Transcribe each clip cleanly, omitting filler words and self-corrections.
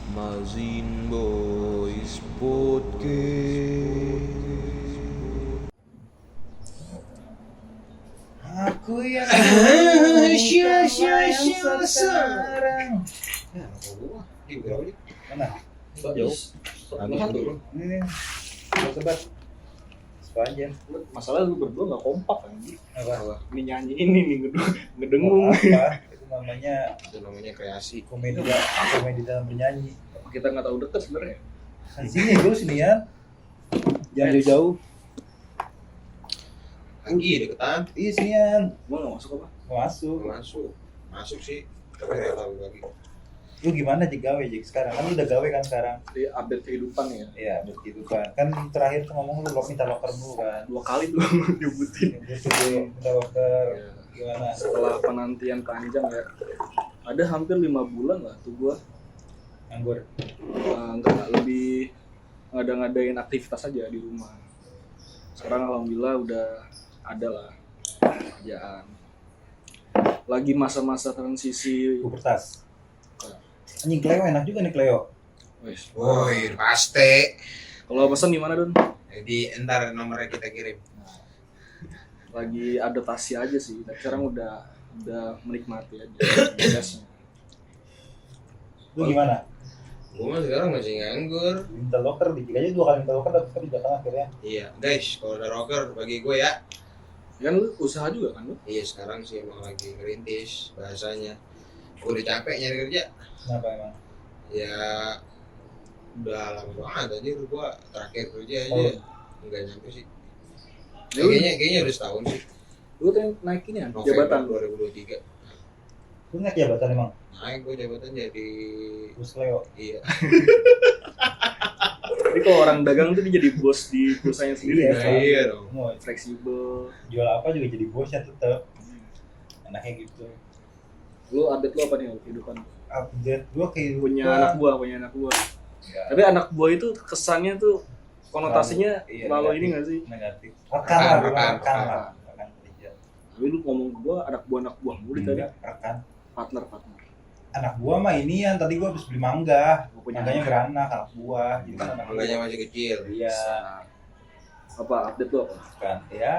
Mazin Boys Podcast. Aku yang Sia-sia sekarang. Ya, gua. Berapa nih? Mana? Jauh. Dulu. Ini. Sebat. Sepanjang. Masalah lu berdua nggak kompak kan? Apa? Ini nyanyi ini nih ngedengung. Apa? Itu namanya Itu namanya kreasi. komedi dalam bernyanyi. Kita nggak tahu deket sebenarnya. Di sini dulu sini ya. Jangan jauh-jauh. Lagi deketan. Iya sinian. Gua nggak masuk apa? Masuk. Masuk sih. Tapi rela lagi. Lu gimana Jik gawe Jik sekarang? Kan lu udah gawe kan sekarang? Di update kehidupan ya. Iya, begitu kan. Kan terakhir tuh ngomong lu minta loker dulu kan. 2 kali tuh nyebutin. Gitu dulu, minta loker. Ya, Gimana? setelah penantian panjang ya. Ada hampir 5 bulan lah tuh gua Anggur. nggak lebih ngadain aktivitas aja di rumah. Sekarang alhamdulillah udah ada lah kerjaan. Lagi masa-masa transisi. Pubertas. Anjing Cleo enak juga nih Cleo. Wes. Woi, pasti. Kalau pesan di mana Don? Jadi entar nomornya kita kirim. Lagi adaptasi aja sih. Tapi sekarang udah menikmati aja prosesnya. Lu gimana? Gua mah sekarang masih nganggur. Minta loker dikit aja 2 kali minta loker dapet kerja kan akhirnya. Iya, guys, kalau ada rocker bagi gue ya. Kan lu usaha juga kan lu? Iya, sekarang sih emang lagi ngerintis bahasanya. Gue udah capek nyari kerja. Kenapa emang? Ya udah lama banget anjir gua terakhir kerja aja. Oh. Enggak nyampe sih. Ya udah. Kayaknya udah setahun sih. Lu tuh naik ini ya, November jabatan. 2023. Lu naik jabatan emang? Naik gua jabatan jadi Terus Cleo. iya. Jadi kalau orang dagang tuh dia jadi bos di perusahaan sendiri Iya, ya. soalnya. Iya dong. Mau Fleksibel. jual apa juga jadi bosnya tetep. Enaknya gitu. Lu update lu apa nih kehidupan? Update gua kayak Punya anak buah. Ya, Tapi anak buah itu kesannya tuh konotasinya iya, lalu negatif. ini nggak sih? negatif. Rekan lah, Rekan. rekan kerja. Tapi lu ngomong ke gua anak buah mulu tadi. Enggak, rekan. Partner. Anak buah mah ini yang tadi gua habis beli mangga. Gua punya Mangganya anak. beranak, anak buah. Jadi kan anak Mangganya buah. masih kecil. Iya, Apa update lu apa? kan. Ya,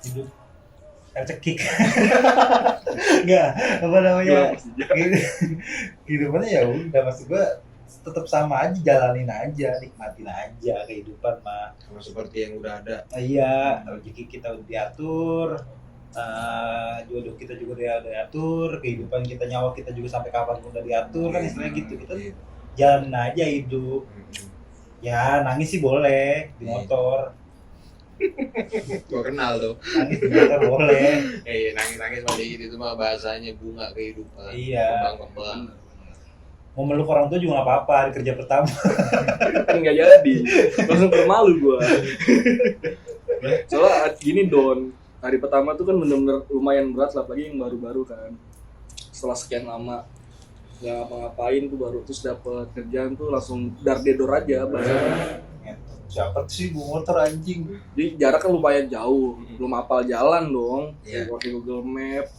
hidup tercekik. Enggak, apa namanya? Kehidupannya ya udah, maksud gua tetap sama aja, jalanin aja, nikmatin aja kehidupan mah. Sama seperti yang udah ada. Iya, rezeki kita udah diatur, jodoh kita juga udah diatur, kehidupan kita, nyawa kita juga sampai kapan pun udah diatur kan, istilahnya gitu. Kita jalanin aja hidup. Ya nangis sih boleh di motor, Gua kenal tuh. nangis di motor boleh. Nangis balik itu mah bahasanya bunga kehidupan. Iya. Kembang. Mau meluk orang tua juga nggak apa-apa hari kerja pertama. Kan nggak jadi. Langsung malu gua. Soalnya gini Don, hari pertama tuh kan bener-bener lumayan berat lah, apalagi yang baru-baru kan. Setelah sekian lama nggak ngapa-ngapain tuh baru terus dapet kerjaan tuh langsung dar dedor aja bahasanya. Siapa sih bawa motor anjing? Jadi jarak kan lumayan jauh, belum hafal jalan dong, Iya. pakai Google Map.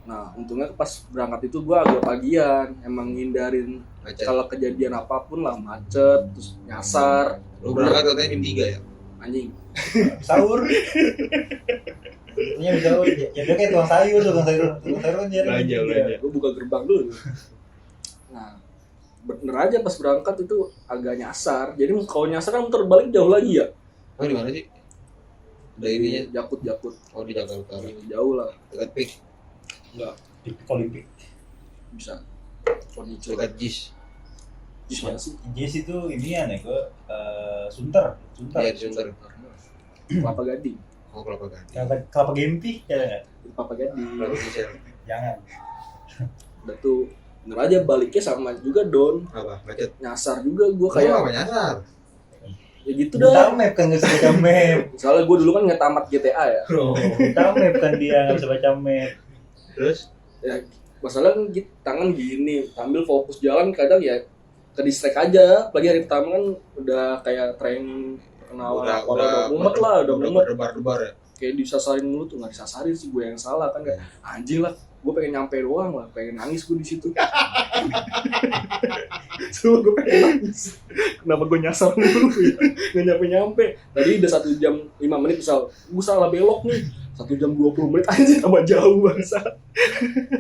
Nah untungnya pas berangkat itu gua agak pagian, emang ngindarin Macet. kalau kejadian apapun lah, macet, terus nyasar, Lu berangkat katanya jam 3 ya? anjing. Sahur. Intinya bisa sahur. Ya dia kayak tukang sayur kan jadi. Belanja. Gue buka gerbang dulu. Nah, bener aja pas berangkat itu agak nyasar. Jadi kalau nyasar kan muter balik jauh lagi ya. Oh di mana sih? Ada ininya. Jakut. Oh di Jakarta Utara. Jauh lah. Dekat Pik. Enggak Di Olimpik. bisa. Furniture. Dekat JIS. Bisa sih. Jess itu ini ya nih gue Sunter. Iya di Sunter. Kelapa Gading. Oh Kelapa Gading. Kelapa Gempi ya nggak? Kelapa Gading. Kelapa Gisel. Jangan. Udah tuh bener aja baliknya sama juga Don. Apa? Macet. Nyasar juga gue Kayak kayak apa nyasar? ya gitu Buta dah. map kan nggak bisa baca map. Soalnya gue dulu kan nggak tamat GTA ya. Buta map kan dia nggak bisa baca map. Terus? Ya masalah kan tangan gini sambil fokus jalan kadang ya ke distract aja, apalagi hari pertama kan udah kayak training perkenalan udah mumet lah, udah mumet Debar-debar ya. kayak disasarin mulu tuh, nggak disasarin sih, gue yang salah kan, kayak anjing lah, gue pengen nyampe doang lah, pengen nangis gue di situ. Cuma gue pengen nangis, kenapa gue nyasar mulu ya, nggak nyampe. Tadi udah 1 jam 5 menit misal, gue salah belok nih, 1 jam 20 menit anjir, tambah jauh bangsa.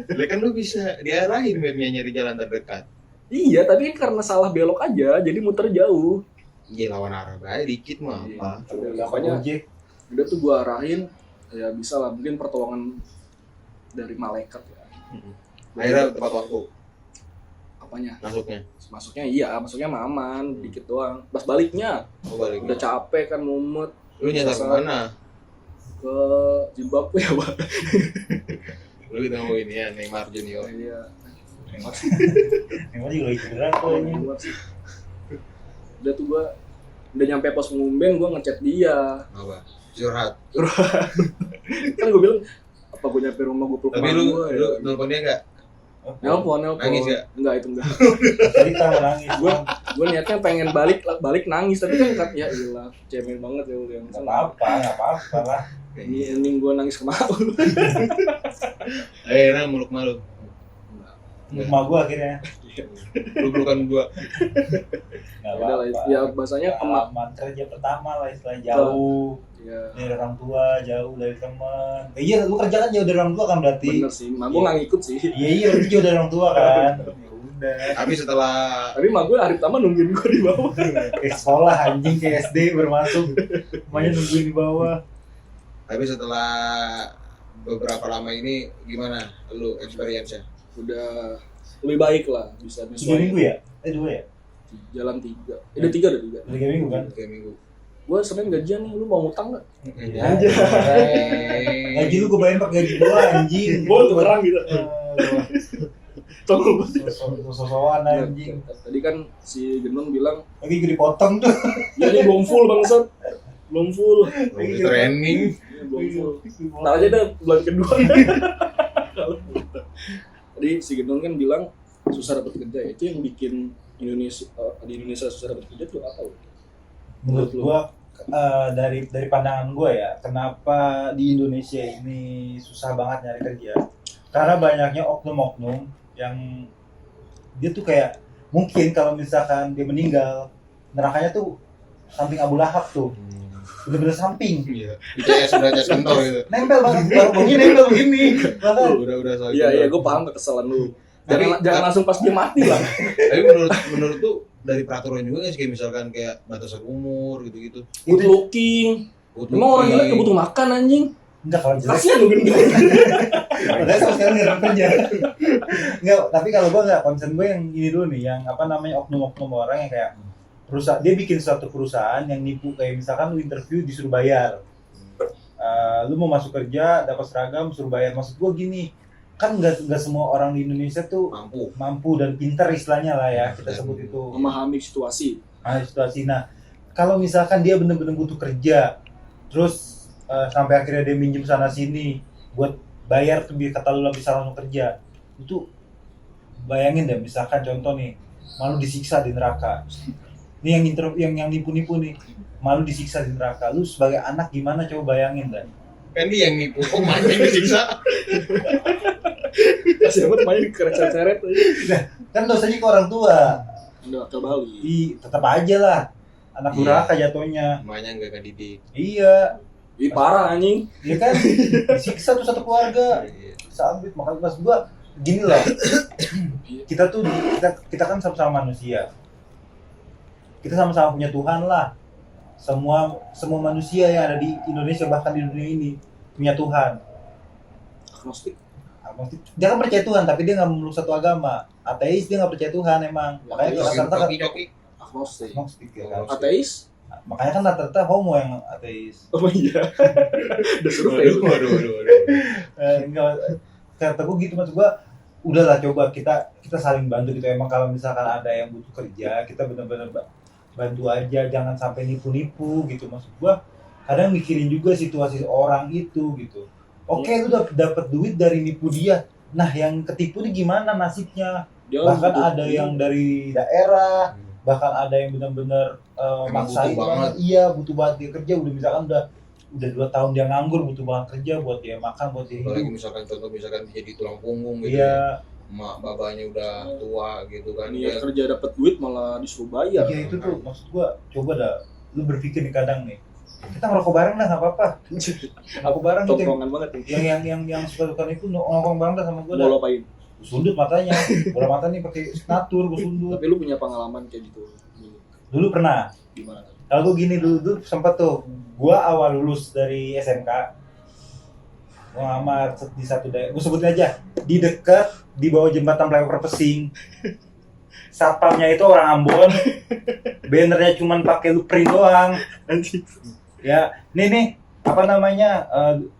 Lah kan lu bisa diarahin mapnya nyari jalan terdekat. Iya, tapi kan karena salah belok aja, jadi muter jauh. Iya lawan arah baik dikit mah apa. Iya, pokoknya udah tuh gue arahin, ya bisa lah, mungkin pertolongan dari malaikat ya. Akhirnya tepat waktu Apanya? masuknya. Masuknya mah aman, dikit doang. Pas baliknya, Oh balik. udah capek kan, mumet. Lu nyasar ke mana? Ke Zimbabwe ya, Pak. Lu ketemu ini ya Neymar Junior. Iya. Emang juga cedera tuh ini. Udah tuh gua udah nyampe pos pengumben, gua ngechat dia. Apa? Curhat. Kan gua bilang apa gua nyampe rumah gua peluk Tapi emak lu gua, ya. nelpon dia enggak? Nelpon. Nangis nggak? Enggak, itu enggak. Cerita nangis. Gua niatnya pengen balik nangis, tapi kan ya iyalah, cemen banget ya udah. Nggak apa-apa lah. Ini gua nangis kemau. Akhirnya meluk malu. Rumah gua akhirnya. Lu pelukan gua. Nggak Ya udah lah, apa-apa. ya bahasanya Pengalaman kerja pertama lah, istilah jauh ya dari orang tua, jauh dari teman. Iya, lu kerja kan jauh dari orang tua kan berarti. bener sih, mak gua nggak ngikut sih. Iya, lu jauh dari orang tua kan. Ya udah. Tapi setelah Tapi mak gue hari pertama nungguin gue di bawah. Ke sekolah anjing, ke SD bermasuk. Makanya nungguin di bawah. beberapa lama ini gimana lu experience-nya? Udah lebih baik lah, bisa 3 minggu ya? 2 ya? Jalan 3. Udah 3 udah 3. 3 minggu kan? 3 minggu. Gue Senin gajian nih, lu mau ngutang nggak? Iya. Gaji lu gue bayarin pakai gaji gua anjing. Gue tukeran gitu. Tolong gue. Sosokan anjing. Tadi kan si Genong bilang, Lagi gue dipotong tuh. ya ini belum full bangsat. Belum full. Lagi training. Ini belum full. Ntar aja dah bulan kedua. Tadi si Genong kan bilang susah dapat kerja ya. Itu yang bikin Indonesia di Indonesia susah dapat kerja tuh apa? Menurut gua dari pandangan gua ya, kenapa di Indonesia ini susah banget nyari kerja? Karena banyaknya oknum-oknum yang dia tuh kayak mungkin kalau misalkan dia meninggal, nerakanya tuh samping Abu Lahab tuh, bener-bener samping, Iya. ICS udah CS kentor gitu. nempel banget, begini nempel begini, bahkan Udah soal Iya, gue paham kekesalan lu. Jangan langsung pas dia mati lah. Tapi menurut tuh dari peraturan juga nggak sih, kayak misalkan kayak batasan umur gitu-gitu. Good looking. Emang orang jelek gak butuh makan anjing. enggak kalau jelek. Kasian lu gini. Makanya sama sekali nggak kerja. Enggak, tapi kalau gua enggak, concern gue yang ini dulu nih, yang apa namanya oknum-oknum orang yang kayak perusahaan, dia bikin suatu perusahaan yang nipu, kayak misalkan lu interview disuruh bayar. Lu mau masuk kerja dapat seragam suruh bayar. Maksud gua gini, kan nggak semua orang di Indonesia tuh mampu dan pintar istilahnya lah ya, kita sebut itu. Memahami situasi. Situasi. Nah, kalau misalkan dia benar-benar butuh kerja, terus sampai akhirnya dia minjem sana sini buat bayar tuh, kata lu bisa langsung kerja, itu bayangin deh, misalkan contoh nih, malu disiksa di neraka. Ini yang nipu-nipu nih, malu disiksa di neraka. Lu sebagai anak gimana, coba bayangin deh. Kan dia yang nipu, kok mancing disiksa? Kasih amat main keret-keret aja. Kan dosanya ke orang tua. Udah ke Bali. Tetap aja lah, anak durhaka jatuhnya. Emaknya nggak ngedidik. Iya. Ih parah anjing. Iya kan, disiksa tuh satu keluarga. Sambit, makanya pas gua gini loh. Kita tuh kita kan sama-sama manusia. Kita sama-sama punya Tuhan lah. Semua manusia yang ada di Indonesia, bahkan di dunia ini, punya Tuhan. Agnostik. Dia kan percaya Tuhan, tapi dia nggak memeluk satu agama. Ateis, dia nggak percaya Tuhan emang. Makanya rata-rata kan Agnostik. ya kan. Ateis. Makanya kan rata-rata homo yang ateis. Oh iya. Udah seru kayak lu. Waduh. Enggak, kata gue gitu, maksud gue udahlah, coba kita saling bantu gitu. Emang kalau misalkan ada yang butuh kerja, kita benar-benar bantu aja, jangan sampai nipu-nipu gitu. Maksud gue kadang mikirin juga situasi orang itu gitu. Oke, lu dapat duit dari nipu dia, nah yang ketipu ini gimana nasibnya? Bahkan ada yang dari daerah, bahkan ada yang benar-benar maksain banget. Iya, butuh banget dia kerja, udah misalkan udah udah 2 tahun dia nganggur, butuh banget kerja buat dia makan, buat dia apalagi hidup. misalkan contoh misalkan dia jadi tulang punggung gitu ya, Iya, emak babanya udah tua gitu kan niat ya. kerja dapat duit malah disuruh bayar. iya itu tuh maksud gua, coba dah lu berpikir nih kadang nih, kita ngerokok bareng dah nggak apa-apa. Aku bareng gitu, Tongkrongan banget nih. yang suka-suka itu nongkrong bareng dah sama gua dah. Mau lo apain? Gua sundut matanya, bola mata nih pakai natur, gua sundut. Tapi lu punya pengalaman kayak gitu Dulu pernah. gimana? Kalau gue gini dulu sempat tuh, gue awal lulus dari SMK, gue ngamar di satu daerah, gue sebutin aja, di dekat di bawah jembatan flyover Pesing. Satpamnya itu orang Ambon, bannernya cuman pakai print doang. Ya, nih apa namanya?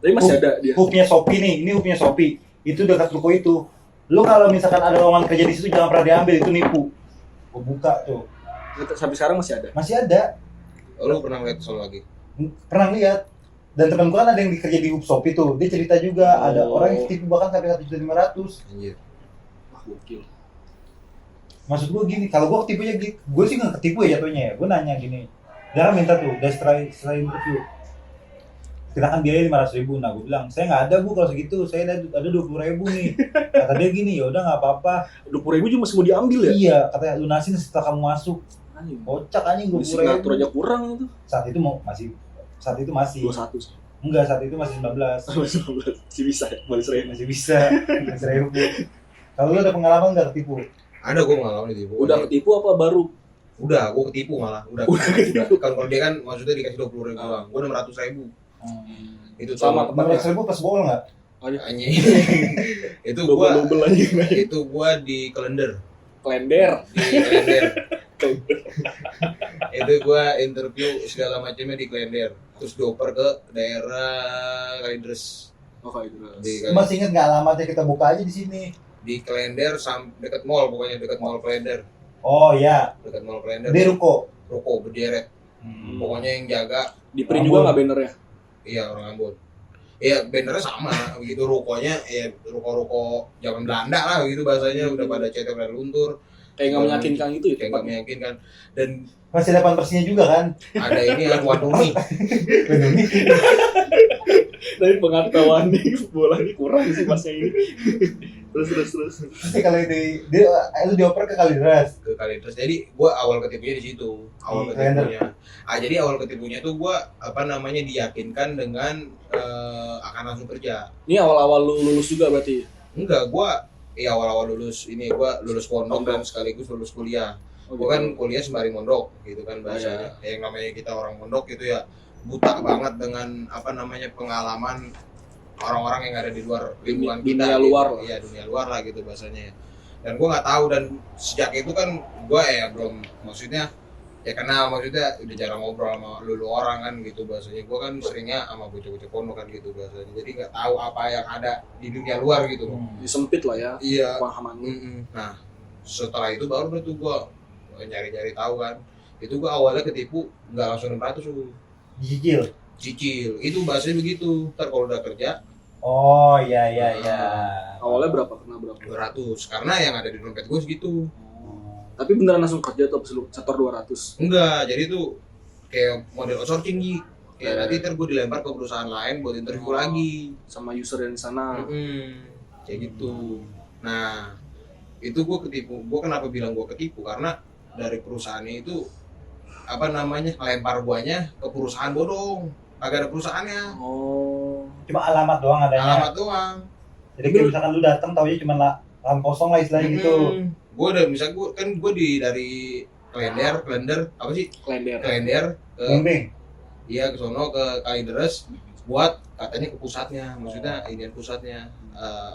Tapi masih ada dia. Hubnya Shopee nih, ini hubnya Shopee. Itu dekat ruko itu. Lu kalau misalkan ada lowongan kerja di situ jangan pernah diambil, itu nipu. Gue buka tuh, Sampai sekarang masih ada. masih ada. Lu pernah ngeliat soal lagi? Pernah lihat, dan temanku kan ada yang kerja di hub Shopee tuh, dia cerita juga ada orang yang ketipu bahkan sampai 1.500.000. Anjir. Wah, gokil. Maksud gue gini, kalau gue ketipunya gitu, gue sih nggak ketipu ya jatuhnya ya. Gue nanya gini, dia kan minta tuh, udah setelah interview, kita kan biaya 500.000. Nah gue bilang, saya nggak ada bu kalau segitu, saya ada 20.000 nih. Kata dia gini, ya udah nggak apa-apa. 20.000 juga masih mau diambil ya? Iya, katanya lunasin setelah kamu masuk. Anjing. Kocak anjing Di signatur 20.000. aja kurang itu. Saat itu masih 21 sih. enggak, saat itu masih 19. Masih bisa ya, balik seraya. Masih bisa, masih 1.000. Kalau lu ada pengalaman nggak ketipu? Ada gue pengalaman ditipu. Udah ketipu apa baru? Udah, gue ketipu malah. Udah ketipu. Kalau dia kan maksudnya dikasih 20.000 doang. Gue 600.000. Itu Sama tuh. 400.000 pas bohong nggak? Anjing. itu gua Double lagi. itu gua di kalender. Klender. Di kalender. Itu gua interview segala macamnya di kalender. Terus dioper ke daerah Kalideres. Oh, kayak gitu. Di Masih inget nggak alamatnya, kita buka aja di sini? di kalender dekat mall, pokoknya dekat mall kalender. Oh ya, Dekat mall kalender. di ruko. Ruko berderet. Pokoknya yang jaga Di print juga nggak bannernya? iya orang Ambon. Iya, bannernya sama begitu, rukonya ya ruko-ruko zaman Belanda lah begitu bahasanya, udah pada cetek dan luntur. Kayak nggak meyakinkan gitu ya? Kayak nggak meyakinkan. Dan Masih ada Persnya juga kan? ada ini kan Wadumi. Dari pengetahuan nih bola ini kurang sih masnya ini. Terus. Terus kalau lu dioper ke Kalideres. Ke Kalideres. Jadi gua awal ketipunya di situ. Awal Di ketipunya. Jadi awal ketipunya tuh gua diyakinkan dengan akan langsung kerja. Ini awal-awal lu lulus juga berarti? Enggak, gua awal-awal lulus lulus pondok dan sekaligus lulus kuliah. Oh, Gua kan kuliah sembari mondok gitu kan bahasanya. Yang namanya kita orang mondok itu ya buta banget dengan pengalaman orang-orang yang ada di luar lingkungan kita. Dunia gitu. luar lah. Iya, dunia luar lah gitu bahasanya. Dan gua nggak tahu, dan sejak itu kan gua belum, maksudnya ya kenal, maksudnya udah jarang ngobrol sama lulu orang kan gitu bahasanya. Gua kan seringnya sama bocah-bocah pondok kan gitu bahasanya. Jadi nggak tahu apa yang ada di dunia luar gitu loh. Disempit lah ya Iya. pemahaman. Nah, setelah itu baru tuh gua nyari-nyari tahu kan. Itu gua awalnya ketipu nggak langsung 600 tuh. Cicil. Itu bahasanya begitu. Ntar kalau udah kerja Oh iya. Awalnya berapa? Kena berapa? 200. Karena yang ada di dompet gua segitu. Tapi beneran langsung kerja tuh setor 200? Enggak, jadi tuh kayak model outsourcing gitu. Kayak nanti ntar gua dilempar ke perusahaan lain buat interview lagi. Sama user yang di sana. Kayak gitu. Nah, itu gua ketipu. Gua kenapa bilang gua ketipu? Karena dari perusahaannya itu lempar guanya ke perusahaan bodong. Agak ada perusahaannya. Oh. Cuma alamat doang adanya. Alamat doang. Jadi kayak misalkan lu datang taunya cuma lahan kosong lah istilahnya gitu. Gue udah gue dari kalender apa sih? Klender. Kalender ke Bimbing. iya ke sono ke Kalideres buat katanya ke pusatnya, maksudnya inian pusatnya,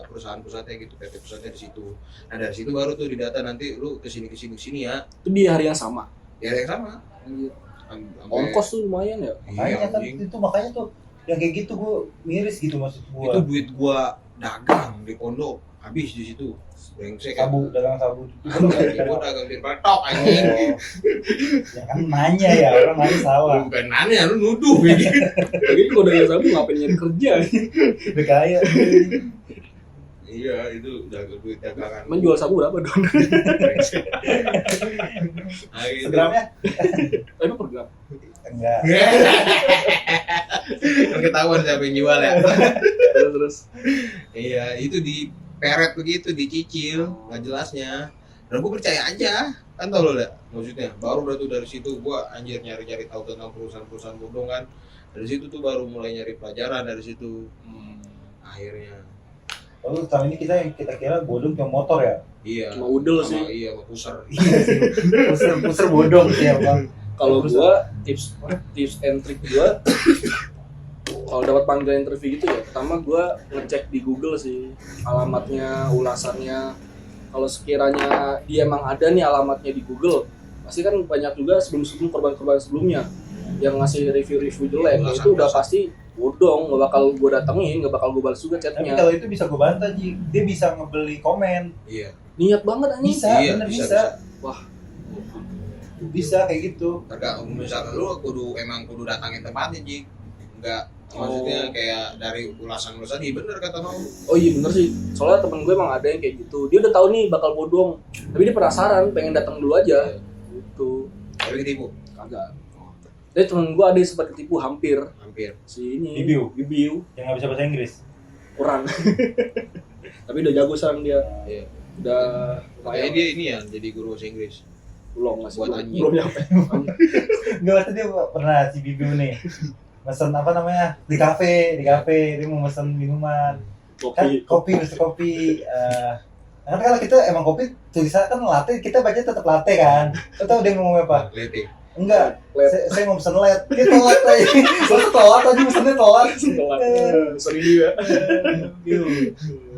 perusahaan pusatnya gitu, PT pusatnya di situ. Nah dari situ baru tuh didata nanti lu kesini ya. Itu di hari yang sama. Ya ada yang sama. Ongkos tuh lumayan ya. Makanya kan anjing. itu makanya tuh yang kayak gitu gue miris gitu maksud gue. Itu duit gua dagang di pondok habis di situ. Brengsek kan. Dagang sabu. Gua dagang di petok anjing. Ya kan nanya ya, orang nanya salah. Bukan nanya, lu nuduh gitu. Jadi kalau dari sabu ngapain nyari kerja? Udah kaya. Iya, itu duit dagangan. Menjual sabu berapa dong? Nah, gitu. Segramnya Tapi per gram. Enggak. Kan ketahuan siapa yang jual ya. Terus Iya, itu diperet begitu, dicicil, nggak jelasnya. Dan gue percaya aja, kan tau lo lah, maksudnya. Baru udah tuh dari situ gue anjir nyari-nyari tahu tentang perusahaan-perusahaan bodong kan. Dari situ tuh baru mulai nyari pelajaran dari situ. Akhirnya. Lalu selama ini kita kira bodong cuma motor ya. Iya. Cuma udel sama, sih. Iya, sama pusar. Puser bodong sih ya bang. Kalau gua tips and trick gua kalau dapat panggilan interview gitu ya, pertama gua ngecek di Google sih alamatnya, ulasannya. Kalau sekiranya dia emang ada nih alamatnya di Google, pasti kan banyak juga sebelum korban-korban sebelumnya yang ngasih review-review jelek. Ulasan, Itu udah ulasan. pasti bodong, nggak bakal gua datengin, nggak bakal gua balas juga Tapi chatnya. kalau itu bisa gue bantah Ji, dia bisa ngebeli komen. Iya. Niat banget anjing. Bisa, Iya, bener bisa, bisa. Wah, Bisa kayak gitu. Tergantung misalkan lu kudu datangin tempatnya, Ji. Enggak maksudnya kayak dari ulasan-ulasan iya bener kata mau. oh iya bener sih. Soalnya temen gue emang ada yang kayak gitu. Dia udah tahu nih bakal bodong, tapi dia penasaran, pengen datang dulu aja. Gitu. Tapi ketipu. Kagak. Jadi temen gue ada yang sempat ketipu hampir. Si ini. Bibiu. Yang nggak bisa bahasa Inggris. Kurang. Tapi udah jago sekarang dia. Iya. Udah Makanya dia ini ya jadi guru bahasa Inggris. belum masih Buat belum, anjing. belum nyampe. Enggak, maksudnya dia pernah si Bibiu nih mesen apa namanya di kafe dia mau mesen minuman kan Kopi. mesti kopi karena kalau kita emang kopi tulisannya kan latte, kita baca tetap latte kan. Lo tau dia ngomong apa? Leting. Enggak, Let. saya mau pesen let, dia telat aja. Masa telat aja, pesennya telat. Sorry dia.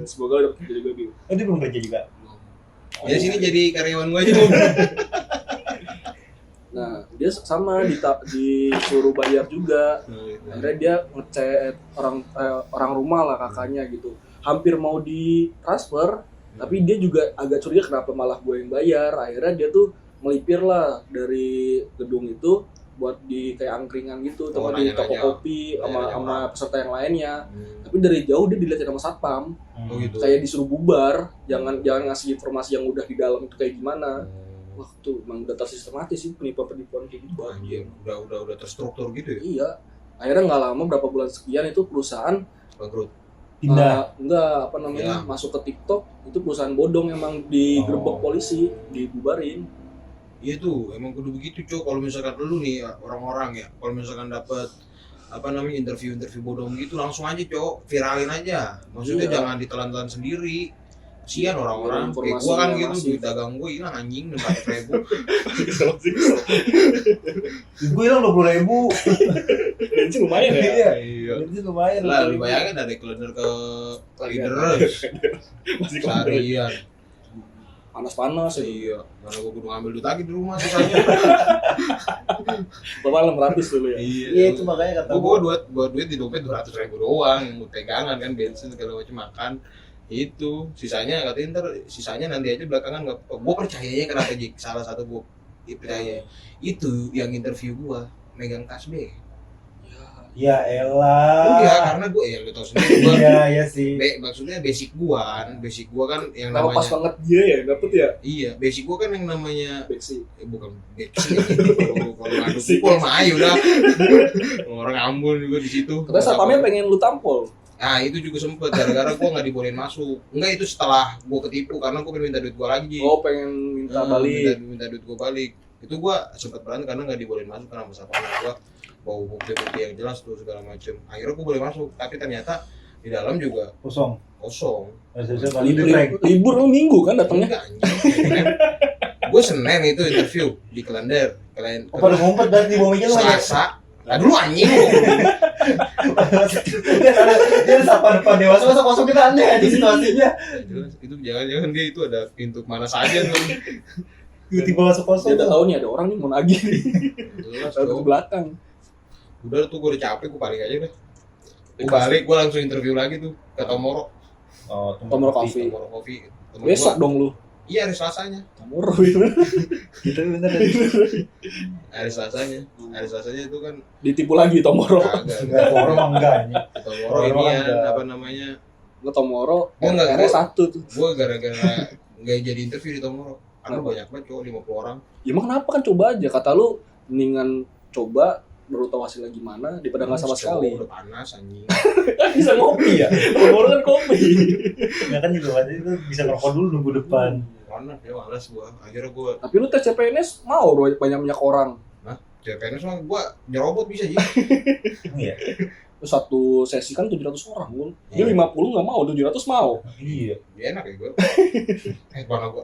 Semoga udah kerja juga Biu. Oh, dia belum kerja juga. Ya sini jadi karyawan gua aja dong. Nah, dia sama disuruh bayar juga. Akhirnya dia ngechat orang rumah lah kakaknya gitu. Hampir mau di transfer, tapi dia juga agak curiga kenapa malah gue yang bayar. Akhirnya dia tuh melipir lah dari gedung itu buat di kayak angkringan gitu, Oh, teman di toko nanya-nanya. kopi sama Nanya-nanya peserta yang lainnya. Tapi dari jauh dia dilihatin sama satpam, Oh gitu. kayak disuruh bubar, jangan ngasih informasi yang udah di dalam itu kayak gimana. Wah tuh emang udah tersistematis sih penipuan kayak gitu. Anjir, udah terstruktur gitu ya. Iya. Akhirnya nggak lama berapa bulan sekian itu perusahaan Bangkrut. Pindah. enggak apa namanya Ya. masuk ke TikTok, itu perusahaan bodong emang digerebek Oh. polisi, dibubarin. Iya tuh, emang kudu begitu, Cok. Kalau misalkan lu nih orang-orang ya, kalau misalkan dapat apa namanya interview bodong gitu langsung aja, Cok, viralin aja. Maksudnya Iya. jangan ditelan-telan sendiri. Kasihan orang-orang. Kayak Informasi gua kan yang gitu, masif. duit dagang gua hilang anjing 400.000. Gue hilang 20.000. Bensin lumayan Iya. Iya. Itu lumayan. Lah, lu bayangin dari kalender ke leader Masih seharian. panas-panas ya. Iya, mana gua kudu ngambil duit lagi di rumah sisanya. Malam ratus dulu ya. Iya, itu makanya kata Gua duit di dompet 200.000 doang, yang pegangan kan, bensin segala macam makan. Itu sisanya katanya ntar sisanya nanti aja belakangan nggak. Gua percayanya kenapa Jik, salah satu gua percaya itu yang interview gua megang tas B. ya elah. Iya, karena gua ya lu tau sendiri gua. Iya sih. Maksudnya basic gua kan yang Kalau pas namanya banget dia ya dapet ya. iya, basic gua kan yang namanya Beksi. bukan basic kalau ngadu pukul mah ayo dah. Orang Ambon juga di situ. Katanya satpamnya pengen lu tampol. Ah itu juga sempet gara-gara gue nggak dibolehin masuk. Enggak, itu setelah gue ketipu karena gue pengen minta duit gue lagi. Ji. Oh pengen minta balik. Minta duit gue balik. Itu gue sempet berantem karena nggak dibolehin masuk karena masa gue bawa bukti-bukti yang jelas tuh segala macem. Akhirnya gue boleh masuk, tapi ternyata di dalam juga Kosong. kosong. Libur lu minggu kan datangnya. Enggak anjing. Gue Senin itu interview di kalender. Oh, pada ngumpet berarti di bawah meja lu aja. Selasa. Lah dulu anjing. Dia sapa depan dewasa masa kosong, kita aneh di situasinya. Jelas, itu jangan-jangan dia itu ada pintu mana saja tuh. Tiba-tiba masuk Dia kosong. udah tahu nih ada orang nih mau nagih nih. Jelas, Tahu ke Cok. belakang. Udah tuh gue udah capek, gue balik aja deh. Gue balik, gue langsung interview lagi tuh ke Tomoro. Oh, Tomoro Coffee. Tomoro Coffee. Temen Besok gua- dong lu. Iya, hari Selasanya. Tomoro itu. Gitu bener. Hari Selasanya. Hari Selasanya itu kan Ditipu lagi Tomoro. kagak. Enggak, Tomoro mah enggak anjing. Tomoro Tomoro ini ya, enggak. apa namanya? Lu Tomoro. Gua enggak, R gua- satu tuh. Gue gara-gara nggak jadi interview di Tomoro. Karena Kenapa? banyak banget cowok 50 orang. Ya emang kenapa kan coba aja, kata lu mendingan coba baru tahu hasilnya gimana daripada nggak sama sekali. Udah panas anjing. Kan bisa ngopi ya, baru kan kopi. Ya kan juga kan itu bisa ngerokok dulu nunggu depan. Panas ya, malas gua. Akhirnya gua Tapi lu tes CPNS mau banyak orang. CPNS mah gua nyerobot bisa sih. Iya. Terus satu sesi kan 700 orang, Bun. Dia Iya. 50 nggak mau, 700 mau. Iya. Ya, enak ya gua. Mana gua,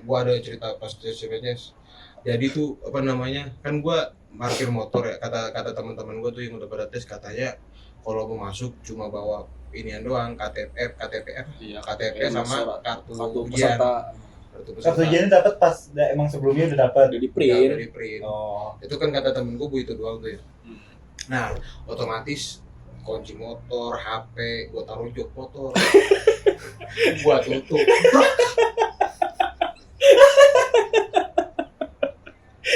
gua ada cerita pas tes CPNS. Jadi tuh apa namanya? Kan gua parkir motor ya. Kata teman-teman gua tuh yang udah pada tes katanya kalau mau masuk cuma bawa inian doang, KTP Iya, KTP sama kartu kartu ujian. peserta. Kartu ujiannya dapat pas emang sebelumnya udah dapat. Udah di Udah print. di print. Oh. Itu kan kata temen gue itu doang tuh ya. Hmm. Nah, otomatis kunci motor, HP, gue taruh jok motor. Gua tutup.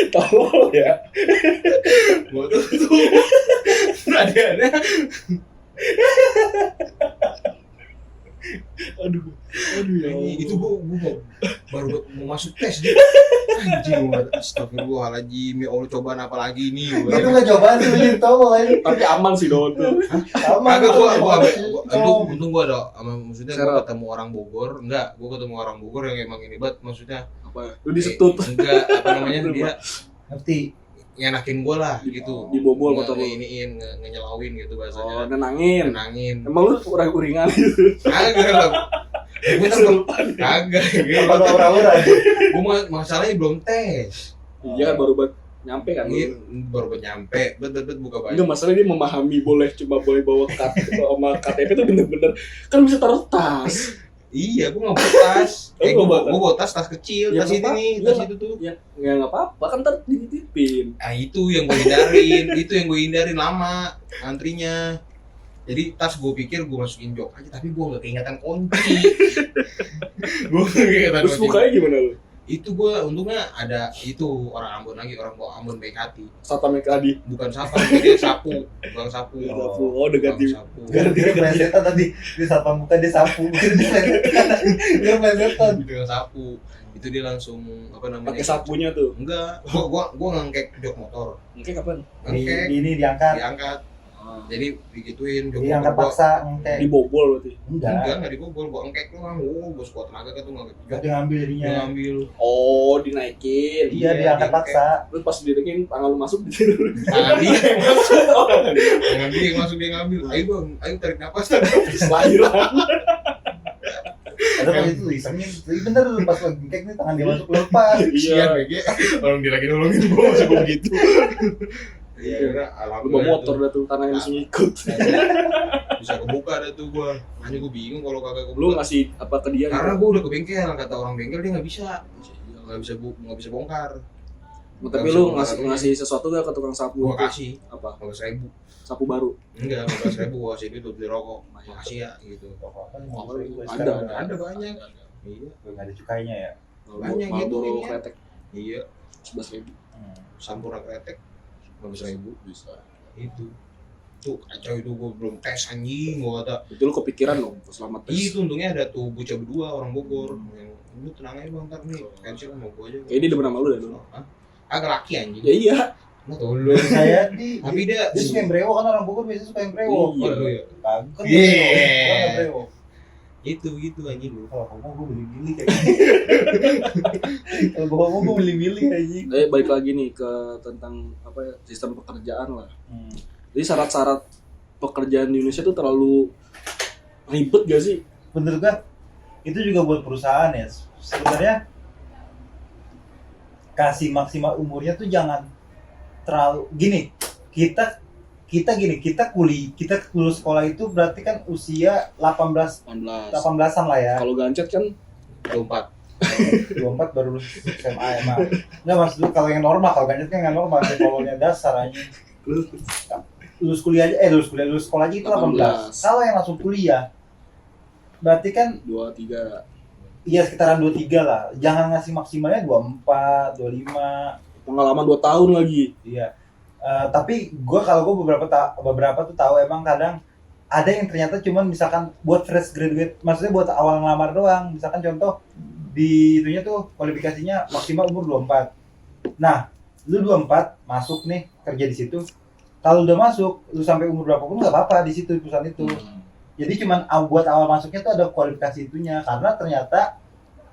Tahu ya. Gua tutup. Ada. Aduh ya. Itu gua baru mau masuk tes dia. Anjing, astagfirullahaladzim, ya Allah, cobaan apa lagi nih? Itu nggak cobaan sih, bener tau kan? Tapi aman sih Don tuh. Sama. Kagak, untung gua ada, maksudnya gua Serap. ketemu orang Bogor, gua ketemu orang Bogor yang emang ini banget, maksudnya Apa? Lu disetut. enggak, apa namanya, dia Ngerti. ngenakin gua lah gitu, Dibobol motor lu. iniin, ngenyelawin gitu Oh, bahasanya, nenangin. nenangin. Emang lu uring-uringan gitu. Kagak lah, gua Kesurupan. kagak, Apa lo ura-ura? gua masalahnya belum tes, Iya kan baru nyampe kan. baru nyampe, bet buka baju. Enggak, masalahnya dia memahami cuma boleh bawa sama KTP itu bener-bener kan bisa taruh tas. Iya, gua nggak bawa tas. Oh, Gua bawa tas kecil, Ya, tas ini apa? nih, Iya, tas itu tuh. Ya nggak apa-apa kan ntar dititipin. Ah, itu yang gue hindarin lama antrinya. Jadi tas gue pikir gue masukin jok aja, tapi gue nggak keingetan kunci. Gue nggak keingetan Terus kunci. mukanya gimana lu? Itu gue untungnya ada itu orang Ambon lagi, orang bawa Ambon baik hati. Satpam tadi. Bukan sapu, dia sapu, bukan sapu. Oh, udah ganti. Tukang sapu. Dia plesetan tadi. Dia satpam bukan dia sapu. Dia plesetan. Dia sapu. Itu dia langsung apa namanya? Pakai sapunya tuh. Enggak, gua ngangkek jok motor. Mungkin kapan? Ngangkek, Ini diangkat. diangkat. Jadi digituin jok Diangkat motor gua. paksa ngangkat. Dibobol berarti. Enggak. Enggak dibobol, gua engkek doang. Gua sekuat tenaga kan tuh ngangkek. Dia ngambil jadinya. Dia ngambil. Oh, dinaikin. Iya, diangkat diangkat. paksa. Terus pas didekin tangan lu masuk di situ. Tangan dia yang masuk. Tangan dia yang masuk, dia ngambil. Ayo bang, ayo tarik napas. Lahiran. Ada pas itu isengnya. Bener pas lagi ngangkat nih tangan dia masuk lepas. Sian BG. Orang dia lagi nolongin gua masih gua begitu. Iya, udah Lu alhamdulillah. bawa motor dah tuh tangannya langsung ikut. Bisa kebuka dah tuh gua. Hanya gua bingung kalau kagak Lu kebuka. ngasih apa ke dia? Karena gua udah ke bengkel, kata orang bengkel dia nggak bisa. Nggak bisa bongkar. Tapi lu ngasih sesuatu gak ke tukang sapu? Gua kasih Apa? 15.000. Sapu baru. Enggak, 15.000 gua kasih duit buat beli rokok. Makasih ya gitu. Ada banyak. Iya. Nggak ada cukainya ya. Banyak gitu Marlboro ini ya. kretek Iya, 11.000. Sampurna kretek 15.000 Bisa. itu. Tuh kacau itu gua belum tes anjing gua kata. Itu lu kepikiran dong selama tes. Itu untungnya ada tuh bocah berdua orang Bogor yang lu tenang aja bang, ntar nih pensil sama gua aja. Kayak dia demen sama lu ya dulu. Hah? Agak laki anjing. Ya iya. Nggak tahu lu. Saya di Tapi dia suka yang brewo kan, orang Bogor biasanya suka yang brewo. Iya. Oh, lu ya. Kagak kan. Iya. Gua nggak brewo. Itu gitu anjing lu. Kalau kamu gue milih-milih kayak Kalau kamu gue milih-milih anjing. Balik lagi nih ke tentang apa ya, sistem pekerjaan lah. Jadi syarat-syarat pekerjaan di Indonesia tuh terlalu ribet gak sih? Menurut gue itu juga buat perusahaan ya. Sebenarnya kasih maksimal umurnya tuh jangan terlalu gini. Kita lulus sekolah itu berarti kan usia 18 18. 18-an lah ya. Kalau gancet kan 24. 24 baru lulus SMA emang. Enggak maksud lu kalau yang normal, kalau ganjil kan nggak normal, sekolahnya dasar aja. Lulus sekolah aja itu 18. 18. Kalau yang langsung kuliah berarti kan 23. iya sekitaran 23 lah. Jangan ngasih maksimalnya 24, 25. Pengalaman 2 tahun lagi. Iya. Tapi gue beberapa tuh tahu emang kadang ada yang ternyata cuman misalkan buat fresh graduate, maksudnya buat awal ngelamar doang. Misalkan contoh di itunya tuh kualifikasinya maksimal umur 24. Nah, lu 24 masuk nih kerja di situ, kalau udah masuk lu sampai umur berapapun nggak apa-apa di situ perusahaan itu. Jadi cuman buat awal masuknya tuh ada kualifikasi itunya, karena ternyata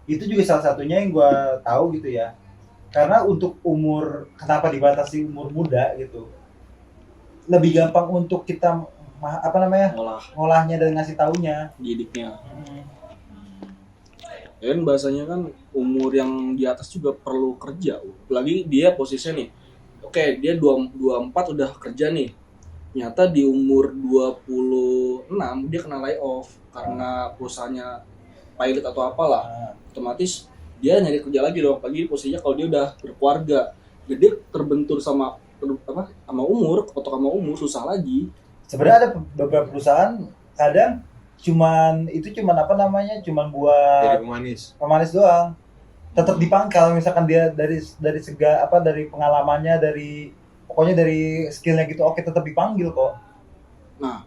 itu juga salah satunya yang gua tahu gitu ya. Karena untuk umur, kenapa dibatasi umur muda gitu, lebih gampang untuk kita ngolahnya dan ngasih taunya, didiknya. Dan bahasanya kan umur yang di atas juga perlu kerja. Apalagi dia posisinya nih, oke dia 24 udah kerja nih, nyata di umur 26 dia kena layoff karena perusahaannya pilot atau apalah, otomatis dia nyari kerja lagi dong. Apalagi posisinya kalau dia udah berkeluarga, jadi terbentur sama umur susah lagi. Sebenarnya ada beberapa perusahaan kadang cuman buat Jadi pemanis doang. Tetap dipangkal misalkan dia dari pengalamannya, pokoknya dari skillnya gitu, oke tetap dipanggil kok. Nah,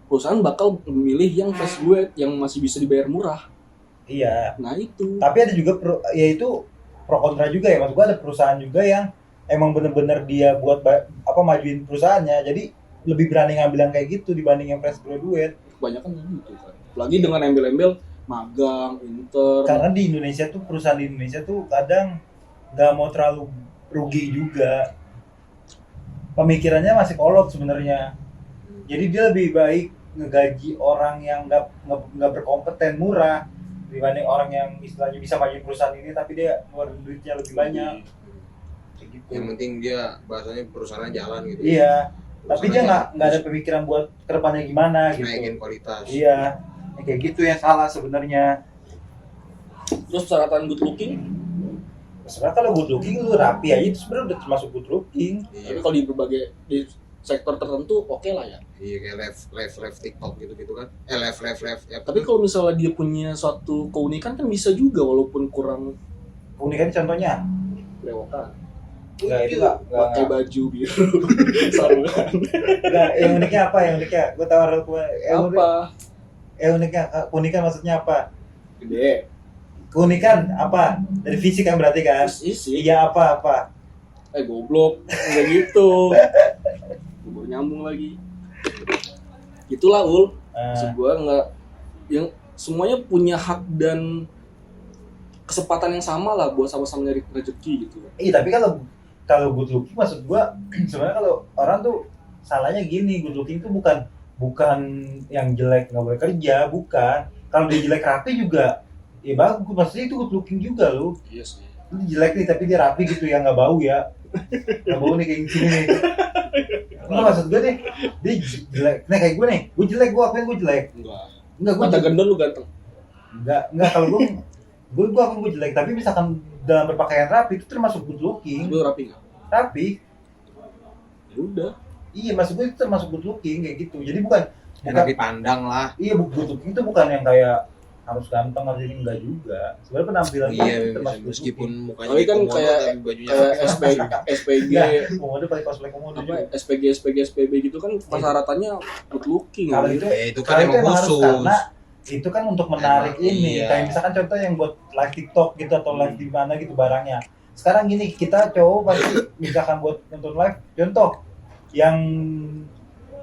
perusahaan bakal memilih yang fresh graduate yang masih bisa dibayar murah. Iya. Nah itu. Tapi ada juga itu pro kontra juga ya. Maksud gua ada perusahaan juga yang emang bener-bener dia buat majuin perusahaannya. Jadi lebih berani ngambil yang kayak gitu dibanding yang fresh graduate. Kebanyakan gitu kan. Apalagi dengan embel-embel magang, intern. Karena di Indonesia tuh perusahaan di Indonesia tuh kadang nggak mau terlalu rugi juga. Pemikirannya masih kolot sebenarnya. Jadi dia lebih baik ngegaji orang yang nggak berkompeten murah dibanding orang yang istilahnya bisa maju perusahaan ini tapi dia ngeluarin duitnya lebih banyak. Kayak gitu. Yang penting dia bahasanya perusahaannya jalan gitu. Iya. Tapi dia nggak ada pemikiran buat kedepannya gimana gitu. Naikin kualitas. Iya. Kayak gitu yang salah sebenarnya. Terus persyaratan good looking? Sebenarnya kalau good looking lu rapi aja itu sebenarnya udah termasuk good looking. Iya. Tapi kalau di berbagai sektor tertentu oke lah ya. Iya kayak live TikTok gitu kan. Live ya. Tapi kalau misalnya dia punya suatu keunikan kan bisa juga walaupun kurang. Keunikan contohnya? Lewokan. Enggak, itu enggak pakai baju biru. Sarungan. Enggak, yang uniknya apa? Gua tawar Apa? Uniknya keunikan maksudnya apa? Gede. Keunikan apa? Dari fisik kan berarti kan? Isi. Iya apa? Goblok. Enggak gitu. Gue nyambung lagi. Itulah maksud gue nggak, yang semuanya punya hak dan kesempatan yang sama lah buat sama-sama nyari rezeki gitu. Iya tapi kalau good looking maksud gue sebenarnya kalau orang tuh salahnya gini, good looking tuh bukan yang jelek nggak boleh kerja, bukan. Kalau dia jelek rapi juga ya bagus, maksudnya itu good looking juga lo. Iya sih. Ini jelek nih tapi dia rapi gitu ya, nggak bau ya, nggak bau nih kayak gini nih. Enggak, maksud gue nih, dia jelek. Nah kayak gue nih, gue jelek, gue apain gue jelek? Enggak, gue mata gendon lu ganteng. Enggak kalau gue apain gue jelek. Tapi misalkan dalam berpakaian rapi itu termasuk good looking. Lu rapi nggak? Rapi. Ya udah. Iya, maksud gue itu termasuk good looking kayak gitu. Jadi bukan Enak dipandang lah. Iya, good looking itu bukan yang kayak harus ganteng harus ini, enggak juga. Sebenarnya penampilan Iya, termasuk meskipun mukanya tapi kan komodo, kayak tapi bajunya SPG komodo pakai cosplay komodo apa juga. SPG gitu kan persyaratannya good looking. Kalau itu itu kan kalau itu emang harus khusus. karena itu kan untuk menarik Emang, ini. iya. Kayak misalkan contoh yang buat live TikTok gitu atau live di mana gitu barangnya. Sekarang gini, kita cowok pasti misalkan buat nonton live, contoh yang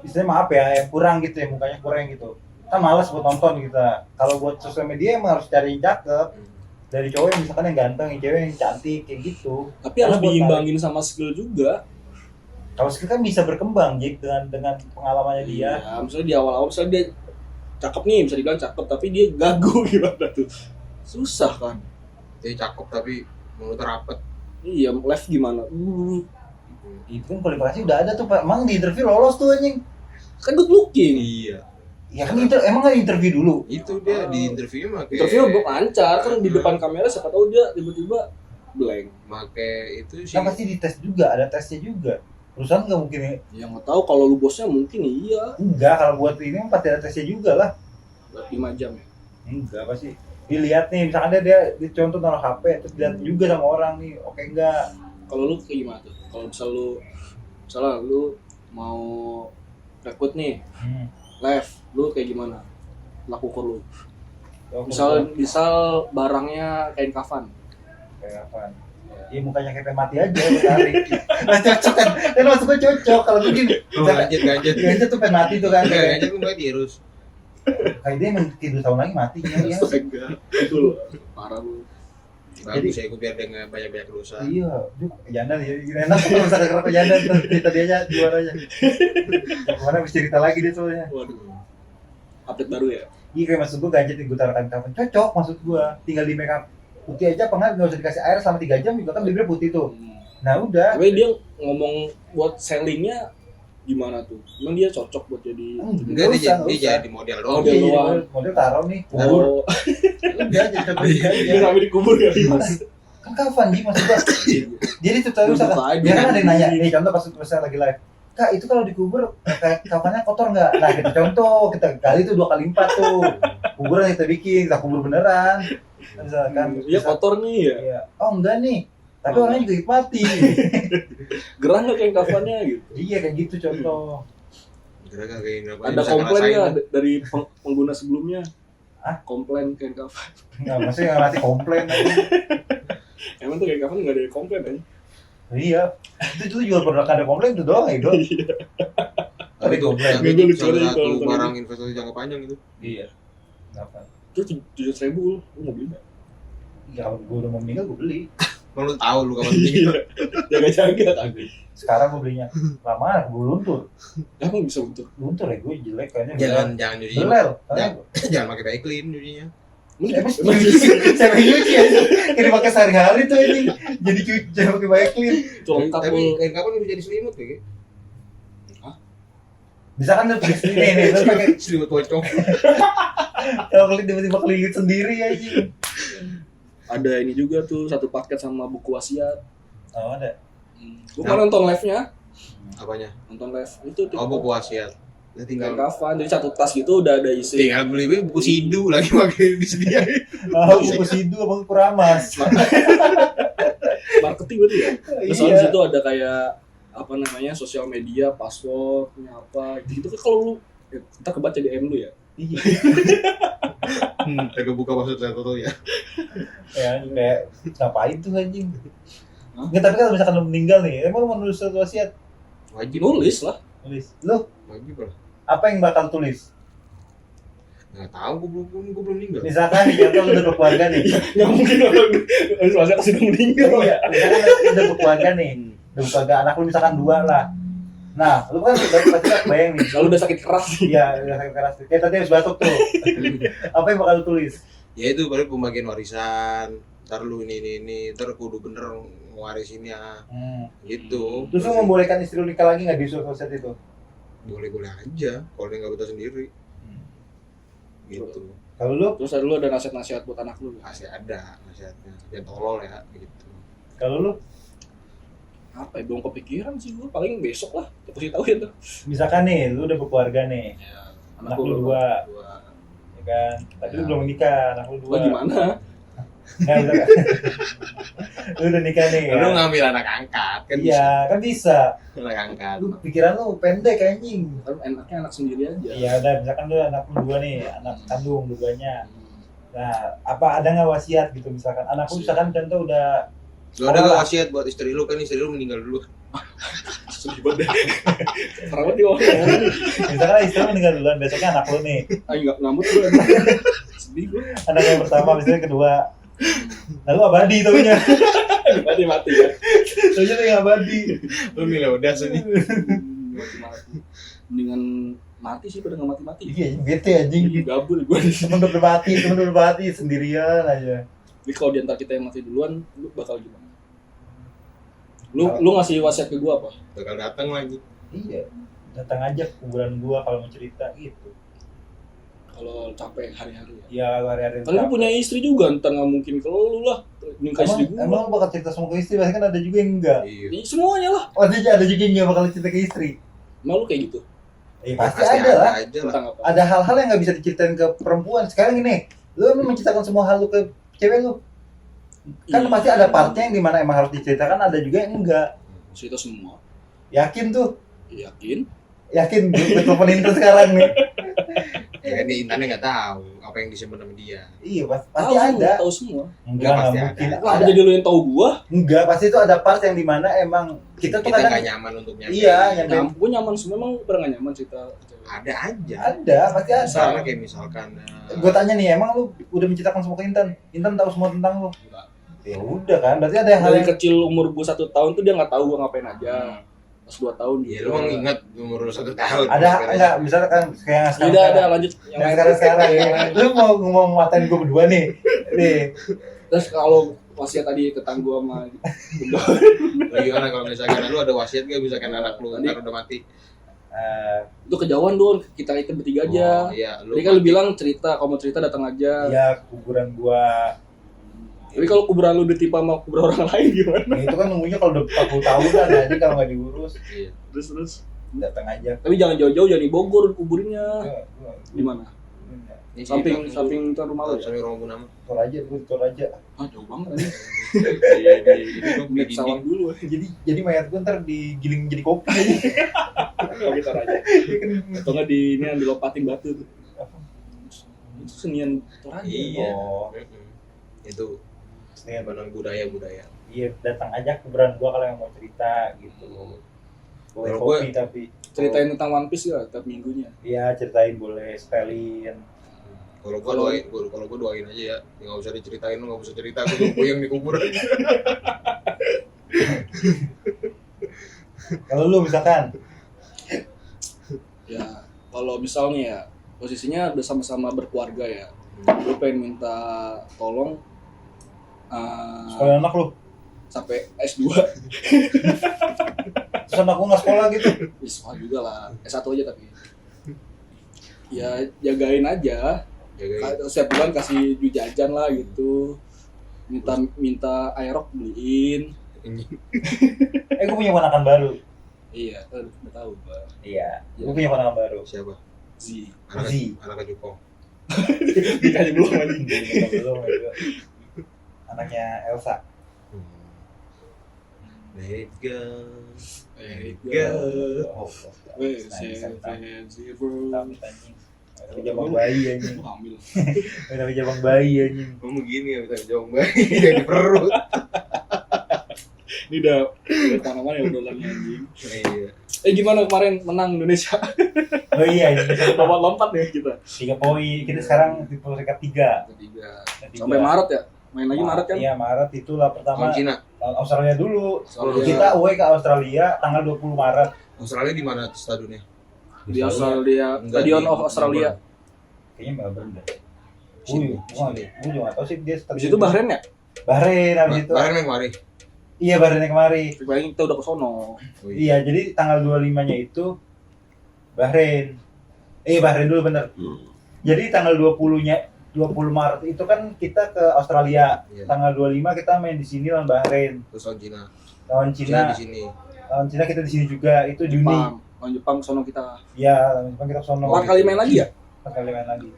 istilahnya maaf ya, yang kurang gitu ya, mukanya kurang gitu. Kan malas buat nonton kita. Kalau buat sosial media emang harus cari yang cakep. Dari cowok yang misalkan yang ganteng, yang cewek yang cantik kayak gitu. Tapi harus diimbangin sama skill juga. Kalau skill kan bisa berkembang Jik dengan pengalamannya dia. Ya, misalnya di awal-awal misalnya dia cakep nih, bisa dibilang cakep tapi dia gagu gimana tuh. Susah kan. Dia cakep tapi mulut rapet. Iya, live gimana? Itu kan kualifikasi udah ada tuh Pak. Emang di interview lolos tuh anjing. Kan good looking. Iya. Ya kan emang nggak interview dulu? Itu dia di interview mah kayak Interview lancar kan di depan kamera, siapa tahu dia tiba-tiba blank. make itu sih. Kan pasti dites juga, ada tesnya juga. Perusahaan nggak mungkin Ya nggak tahu, kalau lu bosnya mungkin iya. enggak, kalau buat ini pasti ada tesnya juga lah. Buat 5 jam ya. Enggak pasti. Dilihat nih, misalkan dia contoh naruh HP, terus dilihat juga sama orang nih, oke enggak. Kalau lu kayak gimana tuh? Kalau misalnya lu mau rekrut nih, live, lu kayak gimana? Laku ukur lu. Misal barangnya kain kafan. Kayak apa? Ya, Ya mukanya kayak pengen mati aja lu tarik. Nah cocok kan. Kan maksud gue cocok kalau begini. Ganjet. Ganjet tuh pengen mati tuh kan. Ganjet gue mulai tirus. Kayak dia emang 3 tahun lagi mati ya. Astaga. Itu parah lu. Bagus ya gue biar dia nggak banyak dosa. Iya, jangan ya. Enak kalau bisa kekerap jangan tuh cerita dia aja juaranya. Kemarin bisa cerita lagi dia soalnya. Waduh. Update baru ya? Iya kayak maksud gue Ganjet gue taruhkan kapan cocok maksud gue. Tinggal di make up putih aja apa nggak usah dikasih air selama 3 jam juga kan bibirnya putih tuh. Nah udah. Tapi dia ngomong buat sellingnya gimana tuh? Emang dia cocok buat jadi Enggak dia jadi model doang. Model doang. Model taruh nih kubur. Oh, Udah jadi coba dia dia aja. sampai dikubur ya Mas. Kan kapan Ji maksud gua. Jadi tuh tahu Buka misalkan aja. dia kan ada yang nanya nih contoh pas lagi live. Kak itu kalau dikubur kayak kafannya kotor nggak? Nah kita contoh kita kali itu 2 kali 4 tuh kuburan kita bikin kita kubur beneran. Misalkan Iya kotor nih ya. Iya. Oh enggak nih. Tapi orangnya juga mati. Gerah nggak kayak kafannya gitu. Iya kayak gitu contoh. Kira-kira kayak gini, Ada komplain nggak dari pengguna sebelumnya? Hah? Komplain kayak kafan. Nah, maksudnya nggak mati komplain aja. Emang tuh kayak kafan nggak ada komplain kan? Iya. Itu juga pernah ada komplain itu doang ya, Dok. Tapi itu Komplain. Gue lucu salah aja satu kalau nonton barang investasi jangka panjang itu. Iya. Kenapa? Terus 700.000 lu mau beli nggak? Ya kalau gue udah mau meninggal gue beli. Kalau lu tahu lu kapan beli. Jaga-jaga kagak. Sekarang gue belinya lama gue luntur. Emang bisa bentuk? Luntur ya gue jelek kayaknya. Jangan nyuci. Belel. Jangan pakai dye clean nyucinya. Emang siapa yang nyuci aja? Kayak dipakai sehari-hari tuh ini. Jadi cuci jangan pakai banyak clean. Itu lengkap Tapi lu. kapan kapan bisa jadi selimut kayak Bisa kan lu tulis nih lu pakai selimut pocong. kalau kali tiba-tiba kelilit sendiri aja. Ada ini juga tuh satu paket sama buku wasiat. Oh ada. Gue mau nonton live-nya. Apanya? Nonton live itu tuh. Oh buku wasiat. Ya, Tinggal tinggal kafan, jadi satu tas gitu udah ada isi. tinggal beli buku sidu lagi pakai disediain. Ah buku sidu abang kuramas. Marketing berarti ya. Terus habis itu ada kayak apa namanya sosial media, passwordnya apa gitu kan kalau lu ya, kita kebaca di DM lu ya. Iya. Kita buka maksud saya tuh ya. Ya kayak ngapain tuh anjing? Hah? Nggak, tapi kalau misalkan lu meninggal nih, emang lu mau nulis suatu wasiat? Wajib Nulis lah. Tulis. Lu Wajib lah. apa yang bakal tulis? Nggak tahu gue belum meninggal. Misalkan nih, contoh lu udah berkeluarga nih. Nggak mungkin orang wasiat sudah meninggal. Iya, misalkan lu udah berkeluarga nih. Udah berkeluarga, anak lu misalkan 2 lah. Nah, lu kan pasti kan bayang nih. Kalau udah sakit keras nih. Iya, udah sakit keras. Kayak tadi habis batuk tuh. Apa yang bakal lu tulis? Ya itu baru pembagian warisan. Ntar lu ini, ntar kudu bener ngewarisinnya. Gitu. Terus lu membolehkan istri lu nikah lagi nggak di suatu wasiat itu? Boleh-boleh aja kalau dia nggak betah sendiri. Gitu. Kalau lu? Terus ada lu ada nasihat-nasihat buat anak lu. Masih ada nasihatnya. Jangan tolol ya gitu. Kalau lu? Apa ya belum kepikiran sih gua paling besok lah. Pasti tahu ya tuh. Misalkan nih, lu udah berkeluarga nih. Ya, Anak lu 2, ya kan? Tapi lu belum nikah, anak lu 2. Gua gimana? Nah, lu udah nikah nih. Lu Ya? ngambil anak angkat kan bisa. Iya, kan bisa. Anak angkat. Lu pikiran lu pendek anjing. Kan enaknya anak sendiri aja. Iya, udah misalkan lu anak lu 2 nih, anak kandung 2-nya. Nah, apa ada nggak wasiat gitu misalkan? Anak lu misalkan contoh udah Lu ada nggak wasiat buat istri lu kan istri lu meninggal dulu. Sedih banget. Perawat di orang. misalkan istri lu meninggal duluan, besoknya anak lu nih. Ayo enggak ngamut gua. Sedih gua. Anak yang pertama, misalnya yang kedua. Lalu abadi taunya. Mati ya. Taunya tuh yang abadi. Lu milih udah sini. Mati. Mendingan mati sih pada nggak mati-mati. Iya, bete anjing. Gabul gua di sini. Temen udah mati sendirian aja. Jadi kalau di antara kita yang mati duluan, lu bakal gimana? Lu ngasih wasiat ke gua apa? Bakal datang lagi. Iya. Datang aja ke kuburan gua kalau mau cerita gitu. Kalau capek hari-hari ya. Ya hari-hari. Kan gua punya istri juga, ntar nggak mungkin kalau lu lah nikah istri gua. Emang lu bakal cerita sama ke istri, pasti kan ada juga yang enggak. Iya. Semuanya lah. Oh, ada juga yang enggak bakal cerita ke istri. Emang lu kayak gitu? Pasti ada lah. aja lah. Tentang apa? Ada hal-hal yang nggak bisa diceritain ke perempuan. Sekarang gini, lu emang menceritakan semua hal lu ke cewek lu. Kan Iya. pasti ada partnya yang dimana emang harus diceritakan, ada juga yang enggak. Cerita semua. Yakin tuh? Yakin? Yakin gue teleponin tuh sekarang nih. Ya kan Intannya nggak tahu apa yang disimpan sama dia. Iya, pasti Tahu semua, ada. tahu semua. Enggak, Pasti nggak ada. mungkin. Kenapa Ada. jadi lu yang tahu gua? Enggak, pasti itu ada part yang dimana emang kita tuh Kita kadang nggak nyaman untuk nyampe. iya, nyampe. Gua nyaman semua, emang pernah nggak nyaman cerita cewek? Ada aja. Ada, pasti ada. Misalnya kayak misalkan Gue tanya nih, emang lu udah menceritakan semua ke Intan? Intan tahu semua tentang lu? Enggak. Ya udah kan, berarti ada yang hal Dari yang kecil umur gua 1 tahun tuh dia nggak tahu gua ngapain aja. Pas 2 tahun ya lu mah ingat umur lu 1 tahun. ada enggak, misalnya kan kayak sekarang. Tidak ada lanjut yang Yang lain. sekarang. Lu mau ngatain gue berdua nih. Nih. Terus kalau wasiat tadi tentang gua sama Gimana kalau misalkan lu ada wasiat gak misalkan anak lu Tadi- ntar udah mati? itu kejauhan dong, kita bertiga aja. Oh, iya, Tadi kan lu bilang cerita, kalau mau cerita datang aja. Ya kuburan gua. Tapi kalau kuburan lu ditimpa sama kuburan orang lain gimana? Ya, itu kan nunggunya kalau udah 40 tahunan aja kalau nggak diurus Iya. Terus datang aja. tapi jangan jauh-jauh, jangan di Bogor kuburnya. Gua- Di mana? Ini Samping cerita- samping ntar rumah lu ya? samping rumah Bunama. Tor aja, gue tor aja. Ah, jauh banget aja. Iya, di Naik pesawat dulu. Jadi mayat gue ntar digiling jadi kopi. Kalau kita aja. Atau nggak di ini yang dilompatin batu tuh. Itu senian Toraja. Iya. Oh. Itu Nih, benang budaya. iya datang aja kuburan gua kalau yang mau cerita gitu. Boleh Kalau kopi tapi Ceritain tentang One Piece ya tiap minggunya. iya ceritain boleh spellin. Kalau gua doain aja ya. Enggak usah diceritain, lu enggak usah cerita gua yang di kuburan. Kalau lu misalkan Ya, kalau misalnya ya posisinya udah sama-sama berkeluarga ya. Gue pengen minta tolong sekolah anak lu, sampai S2. terus anak gua nggak sekolah gitu. Ya, sekolah juga lah. S1 aja tapi. Ya jagain aja. Jagain. Setiap bulan kasih duit jajan lah gitu. Minta aerok beliin. Gua punya ponakan baru. Iya, udah tahu gua. Iya, gua punya ponakan baru. Siapa? Z. Anak Z. anak Jukong. Dikasih belum anjing. Belum, itu. Anaknya Elsa. Let it go. Let it go. Oh, Wes, bro. Tapi anjing. Tapi jabang bayi anjing. Hamil. Tapi jabang bayi anjing. Kamu gini ya bisa jauh bayi di perut. Ini udah kemana-mana ya obrolannya anjing. Iya. Gimana kemarin menang Indonesia? Oh iya, ini Lompat-lompat ya kita. 3 poin. Kita sekarang di peringkat 3. Ketiga. Sampai Maret ya? Main lagi Maret kan? Iya, Maret itulah pertama. Lawan Cina. Lawan Australia dulu. Australia. Kita away ke Australia tanggal 20 Maret. Australia di mana stadionnya? Di Australia, Enggak, Stadion di of Australia. Kayaknya Melbourne deh. Sini, Gua sini. juga nggak tahu sih dia Di situ Bahrain ya? Bahrain habis itu. Bahrain yang kemari. Iya, Bahrain yang kemari. Bayangin kita udah ke sono. Oh, Iya, jadi tanggal 25-nya itu Bahrain. Bahrain dulu bener. Jadi tanggal 20-nya 20 Maret itu kan kita ke Australia. Iya. Tanggal 25 kita main di sini lawan Bahrain. Terus lawan Cina. Lawan Cina Cina. di sini. Lawan Cina kita di sini juga. Itu Juni. Jepang. Lawan Jepang ke sono kita. Iya, lawan Jepang kita ke sono. 4 kali main lagi ya? 4 kali main lagi.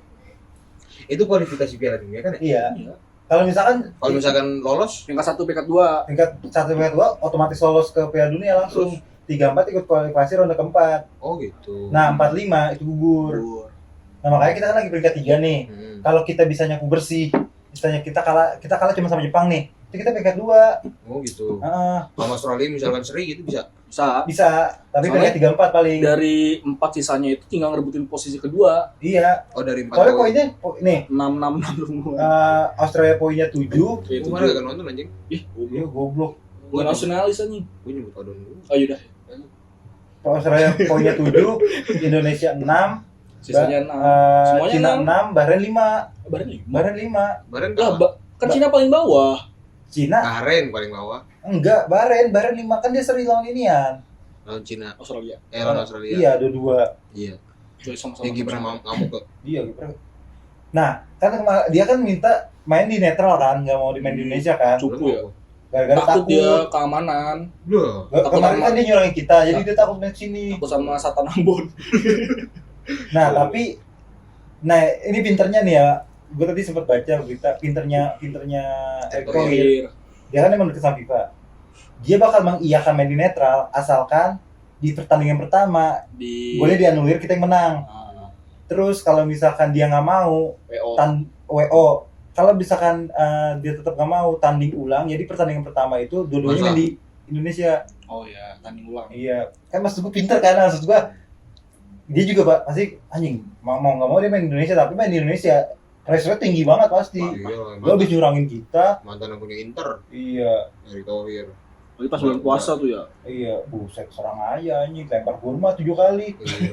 Itu kualifikasi Piala Dunia kan ya? Iya. Iya. Kalau misalkan Kalau misalkan lolos, Peringkat 1, peringkat 2. tingkat 1 tingkat 2 otomatis lolos ke Piala Dunia langsung. 3-4 ikut kualifikasi ronde keempat. oh gitu. Nah, 4-5 itu gugur. Nah, makanya kita kan lagi peringkat 3 nih. Kalau kita bisa nyapu bersih, misalnya kita kalah cuma sama Jepang nih. Itu kita peringkat 2. Oh gitu. Heeh, Sama Australia misalkan seri gitu bisa. Bisa. bisa. Tapi Soalnya peringkat 3-4 paling. Dari 4 sisanya itu tinggal ngerebutin posisi kedua. Iya. Oh dari 4 Soalnya poinnya nih 6 semua. Australia poinnya 7. Itu Gue mana gak nonton anjing? Ih, Iya, goblok. bukan nasionalis anjing. Gue nyebut odon dulu. Oh yaudah. Australia poinnya 7, Indonesia 6, Sisanya 6. Semuanya Cina 6. 6, Bahrain 5. Bahrain 5. Bahrain 5. Bahrain Lah, kalah. kan Cina paling bawah. Cina Bahrain paling bawah. enggak, Bahrain 5 kan dia seri lawan inian. Lawan Cina. Australia. Lawan Australia. Iya, 2-2. Iya. Jadi sama-sama. Yang Gibran ngamuk ke. Iya, gitu. Nah, kan dia kan minta main di netral kan, nggak mau di main di Indonesia kan. Cukup ya. Gara-gara Takut takut. dia keamanan. Loh. takut Kemarin sama- kan dia nyurangin kita, jadi dia takut main sini. Takut sama Satan Ambon. Nah, tapi ini pinternya nih ya. Gue tadi sempat baca berita pinternya Erick Thohir. Dia kan emang deket sama FIFA. Dia bakal mengiyakan main di netral asalkan di pertandingan pertama Di boleh dianulir kita yang menang. Ah, Terus kalau misalkan dia nggak mau WO. WO, kalau misalkan dia tetap nggak mau tanding ulang, jadi pertandingan pertama itu dua-duanya main di Indonesia. Oh ya, tanding ulang. Iya, kan maksud gue pinter kan, maksud gue dia juga Pak pasti anjing mau nggak mau dia main di Indonesia, tapi main di Indonesia pressure tinggi banget pasti. Iya, Lo habis nyurangin kita. mantan yang punya Inter, Iya, Erick Thohir. Lagi pas bulan puasa tuh ya. iya, buset serang aja anjing, lempar kurma 7 kali. Iya,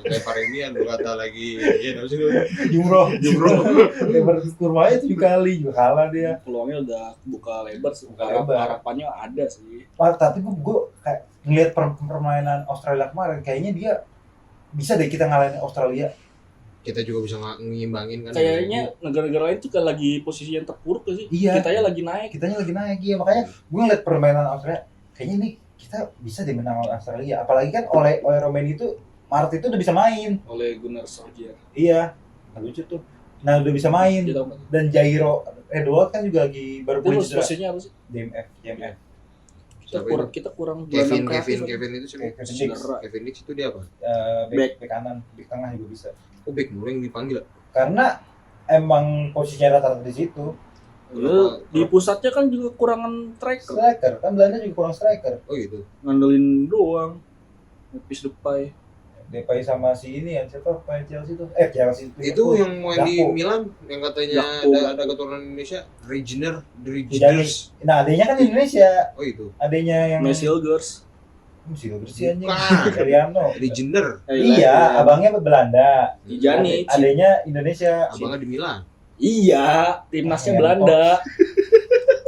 lempar ini lu kata lagi, iya, sih lu. Jumroh, Jumroh. lempar kurma aja 7 kali juga kalah dia. Peluangnya udah buka lebar sih. Buka lebar. Harapannya ada sih. Tapi gue kayak ngeliat permainan Australia kemarin, kayaknya dia bisa deh kita ngalahin Australia. Kita juga bisa ngimbangin kan. Kayaknya negara-negara lain tuh kan lagi posisi yang terpuruk gak sih? Iya. Kitanya lagi naik. Kitanya lagi naik ya, makanya gue ngeliat permainan Australia, kayaknya nih kita bisa deh menang lawan Australia. Apalagi kan oleh Romeni itu Maret itu udah bisa main. Oleh Gunnar Solskjaer. Iya, lucu tuh. Nah udah bisa main. Dia tahu kan? Dan Jairo Edward kan juga lagi baru pulih cedera. Posisinya apa sih? DMF. Kita kurang gelandang kreatif. Kevin itu sih. Kevin Dix. Cedera. Kevin Dix itu dia apa? Back kanan, back tengah juga bisa. Oh, back mulu yang dipanggil. Karena emang posisinya rata-rata di situ. Di pusatnya kan juga kurangan striker. Striker, kan Belanda juga kurang striker. Oh gitu. Ngandelin doang. Memphis Depay. Depay sama si ini ya, siapa pemain Chelsea itu? Chelsea Itu yang main di Gakpo. Milan yang katanya Gakpo. ada keturunan Indonesia, Reginer. Nah, adanya kan di Indonesia. Oh itu. Adanya yang Messi Hilgers. Messi bersih anjing. Bukan. Eliano. Reginer, Iya, abangnya Belanda. Tijani. Adanya Indonesia. abangnya di Milan. Iya, timnasnya Eliano. Belanda.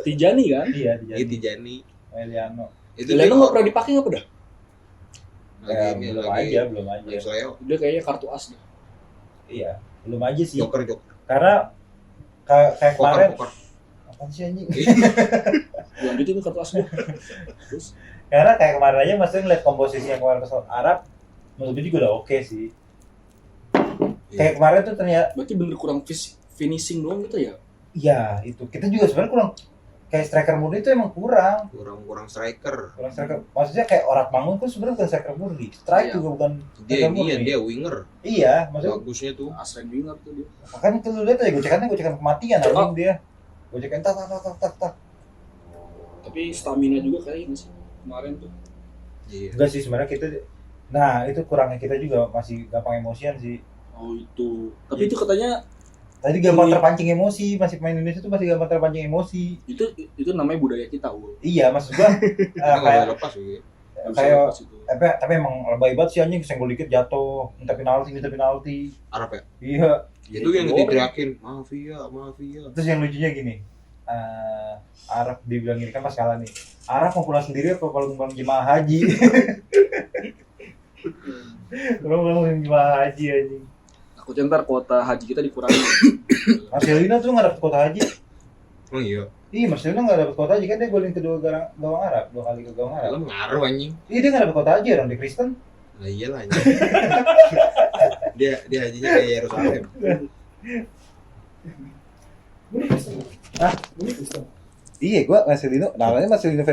Tijani kan? Iya, Iya, Tijani. Eliano. Itu Leno nggak pernah dipakai apa dah? lagi ini belum lagi. belum aja. Lagi Leo. Dia kayaknya kartu as dah. Iya, belum aja sih. Joker. Karena kayak kemarin Poker. apa sih anjing? Lanjutin tuh kartu as dia. Terus Karena kayak kemarin aja maksudnya ngeliat komposisinya kemarin pas lawan Arab, menurut gue juga udah oke sih. Kayak kemarin tuh ternyata, berarti bener kurang finishing doang gitu ya? iya itu kita juga sebenarnya kurang. Kayak striker murni itu emang kurang striker. striker. Maksudnya kayak Orat Mangun tuh sebenarnya bukan striker murni. Strike Iya. juga bukan Dia striker ini ya, murni. dia winger. Iya, maksudnya Bagusnya tuh. Asren winger tuh dia. makanya tuh lu lihat aja gocekan kematian anjing dia. Gocekan tak. Tapi stamina juga kayaknya sih kemarin tuh. Iya. Enggak sih sebenarnya kita. Nah, itu kurangnya kita juga masih gampang emosian sih. Oh itu. Tapi itu katanya Tadi gampang terpancing emosi, masih pemain Indonesia tuh masih gampang terpancing emosi. itu namanya budaya kita, Ul. Iya, maksud gua Kita nggak kayak boleh lepas gitu. kayak Pas itu. tapi emang lebay banget sih anjing, senggol dikit jatuh, minta penalti. Arab ya. Iya. Itu yang diteriakin, mafia. Terus yang lucunya gini, Arab dibilang gini kan pas kalah nih, Arab mau pulang sendiri apa kalau pulang jemaah haji? Kalau pulang jemaah haji anjing. Takutnya ntar kuota haji kita dikurangi. Marcelino tuh nggak dapet kuota haji. Oh iya. Iya, Marcelino nggak dapet kuota haji kan dia golin kedua gawang Arab, 2 kali ke gawang Arab. Dalam ngaruh anjing. Iya, dia nggak dapet kuota haji, orang di Kristen. Lah iyalah anjing. dia hajinya kayak Yerusalem. Iya, gua Marcelino, namanya Marcelino